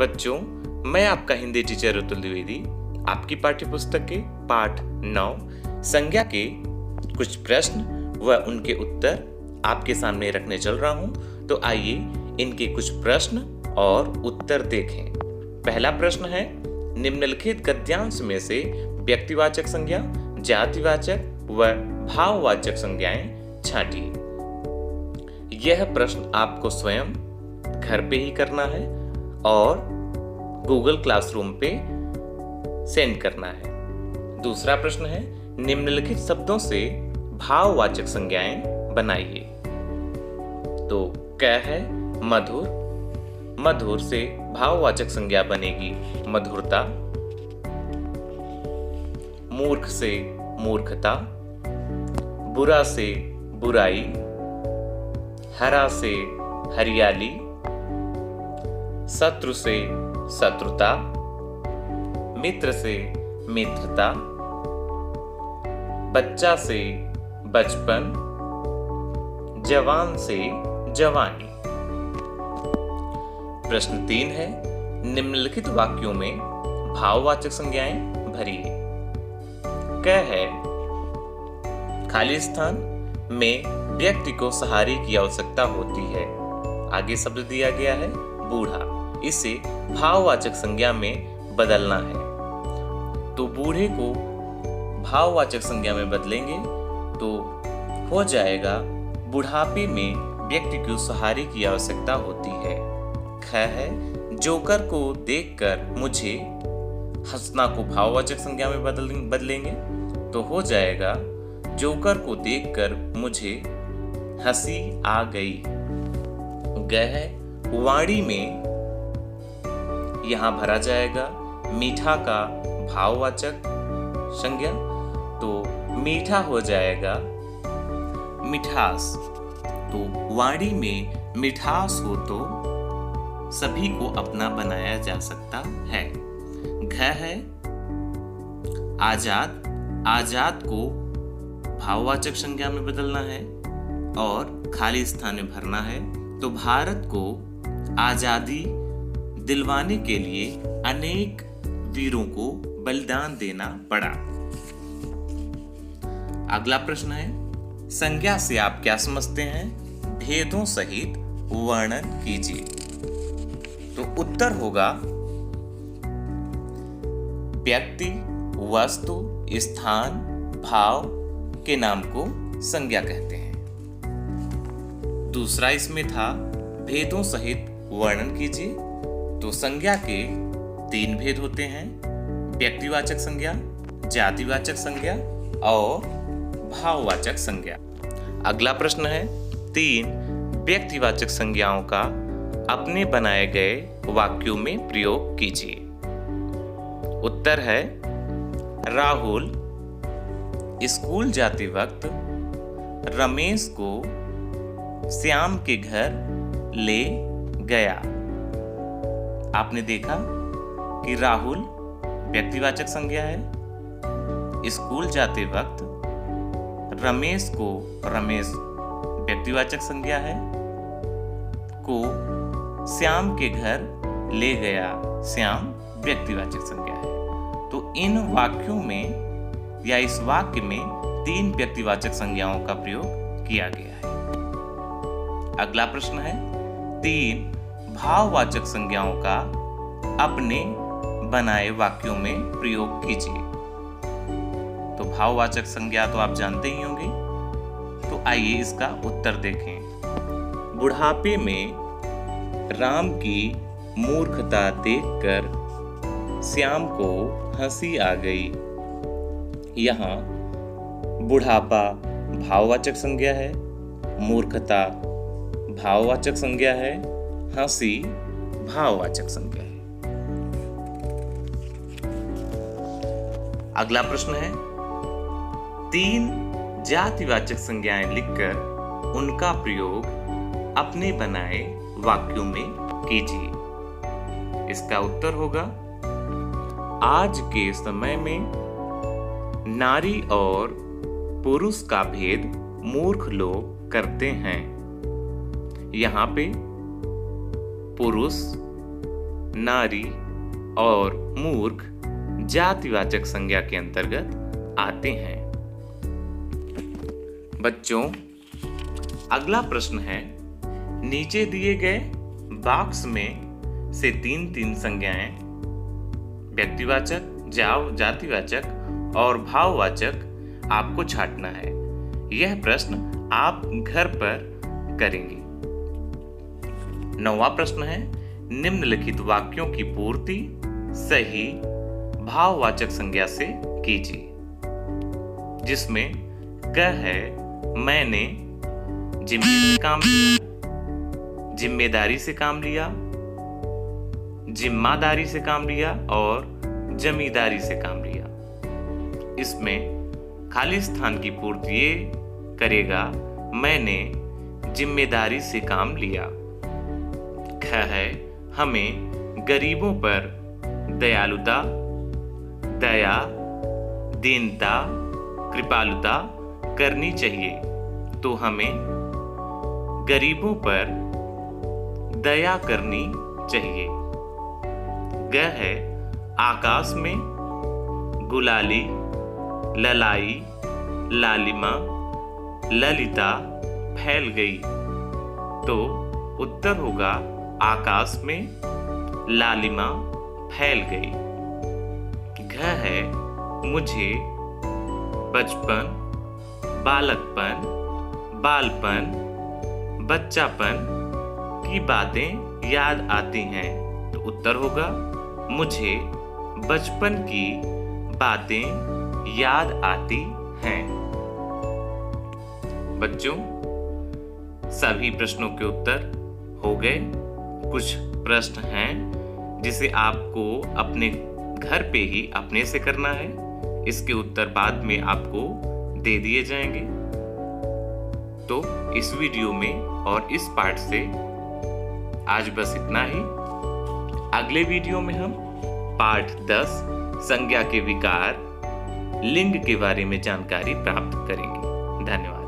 बच्चों, मैं आपका हिंदी टीचर अतुल द्विवेदी आपकी पाठ्य पुस्तक के पाठ 9 संज्ञा के कुछ प्रश्न व उनके उत्तर आपके सामने रखने चल रहा हूं। तो आइए इनके कुछ प्रश्न और उत्तर देखें। पहला प्रश्न है, निम्नलिखित गद्यांश में से व्यक्तिवाचक संज्ञा, जातिवाचक व भाववाचक संज्ञाएं छांटिए। यह प्रश्न आपको स्वयं घर पे ही करना है और गूगल क्लासरूम पे सेंड करना है। दूसरा प्रश्न है, निम्नलिखित शब्दों से भाववाचक संज्ञाएं बनाइए। तो क है मधुर, मधुर से भाववाचक संज्ञा बनेगी मधुरता। मूर्ख से मूर्खता, बुरा से बुराई, हरा से हरियाली, शत्रु से शत्रुता, मित्र से मित्रता, बच्चा से बचपन, जवान से जवानी। प्रश्न 3 है, निम्नलिखित वाक्यों में भाववाचक संज्ञाएं भरिए। क है, खाली स्थान में व्यक्ति को सहारे की आवश्यकता होती है। आगे शब्द दिया गया है बूढ़ा, इसे भाववाचक संज्ञा में बदलना है। तो बूढ़े को भाववाचक संज्ञा में बदलेंगे तो हो जाएगा, बुढ़ापे में व्यक्ति को सहारे की आवश्यकता होती है। ख है, जोकर को देखकर मुझे हंसना को भाववाचक संज्ञा में बदलेंगे तो हो जाएगा, जोकर को देखकर मुझे हंसी आ गई। ग है, वाणी में यहां भरा जाएगा मीठा का भाववाचक संज्ञा, तो मीठा हो जाएगा मिठास। तो वाणी में मिठास हो तो सभी को अपना बनाया जा सकता है। घ है, आजाद, आजाद को भाववाचक संज्ञा में बदलना है और खाली स्थान में भरना है। तो भारत को आजादी दिलवाने के लिए अनेक वीरों को बलिदान देना पड़ा। अगला प्रश्न है, संज्ञा से आप क्या समझते हैं? भेदों सहित वर्णन कीजिए। तो उत्तर होगा, व्यक्ति, वस्तु, स्थान, भाव के नाम को संज्ञा कहते हैं। दूसरा इसमें था, भेदों सहित वर्णन कीजिए। तो संज्ञा के 3 भेद होते हैं, व्यक्तिवाचक संज्ञा, जातिवाचक संज्ञा और भाववाचक संज्ञा। अगला प्रश्न है, 3 व्यक्तिवाचक संज्ञाओं का अपने बनाए गए वाक्यों में प्रयोग कीजिए। उत्तर है, राहुल स्कूल जाते वक्त रमेश को श्याम के घर ले गया। आपने देखा कि राहुल व्यक्तिवाचक संज्ञा है, स्कूल जाते वक्त रमेश को, रमेश व्यक्तिवाचक संज्ञा है, को श्याम के घर ले गया, श्याम व्यक्तिवाचक संज्ञा है। तो इन वाक्यों में या इस वाक्य में 3 व्यक्तिवाचक संज्ञाओं का प्रयोग किया गया है। अगला प्रश्न है, 3 भाववाचक संज्ञाओं का अपने बनाए वाक्यों में प्रयोग कीजिए। तो भाववाचक संज्ञा तो आप जानते ही होंगे, तो आइए इसका उत्तर देखें। बुढ़ापे में राम की मूर्खता देखकर श्याम को हंसी आ गई। यहाँ बुढ़ापा भाववाचक संज्ञा है, मूर्खता भाववाचक संज्ञा है, हंसी भाववाचक संज्ञा है। अगला प्रश्न है, 3 जातिवाचक संज्ञाएं लिखकर उनका प्रयोग अपने बनाए वाक्यों में कीजिए। इसका उत्तर होगा, आज के समय में नारी और पुरुष का भेद मूर्ख लोग करते हैं। यहाँ पे पुरुष नारी और मूर्ख जातिवाचक संज्ञा के अंतर्गत आते हैं। बच्चों, अगला प्रश्न है, नीचे दिए गए बॉक्स में से 3 संज्ञाएं व्यक्तिवाचक, जातिवाचक और भाववाचक आपको छांटना है। यह प्रश्न आप घर पर करेंगे। 9वां प्रश्न है, निम्नलिखित वाक्यों की पूर्ति सही भाववाचक संज्ञा से कीजिए, जिसमें क है मैंने जिम्मेदारी से काम लिया, जिम्मेदारी से काम लिया और जमींदारी से काम लिया। इसमें खाली स्थान की पूर्ति ये करेगा, मैंने जिम्मेदारी से काम लिया। ख है हमें गरीबों पर दयालुता, दया, दीनता, कृपालुता करनी चाहिए, तो हमें गरीबों पर दया करनी चाहिए। ग है आकाश में गुलाली, ललाई, लालिमा, ललिता फैल गई, तो उत्तर होगा आकाश में लालिमा फैल गई। घ है मुझे बचपन, बालकपन, बालपन, बच्चापन की बातें याद आती हैं, तो उत्तर होगा मुझे बचपन की बातें याद आती हैं। बच्चों, सभी प्रश्नों के उत्तर हो गए। कुछ प्रश्न हैं जिसे आपको अपने घर पे ही अपने से करना है। इसके उत्तर बाद में आपको दे दिए जाएंगे। तो इस वीडियो में और इस पार्ट से आज बस इतना ही। अगले वीडियो में हम पार्ट 10 संज्ञा के विकार, लिंग के बारे में जानकारी प्राप्त करेंगे। धन्यवाद।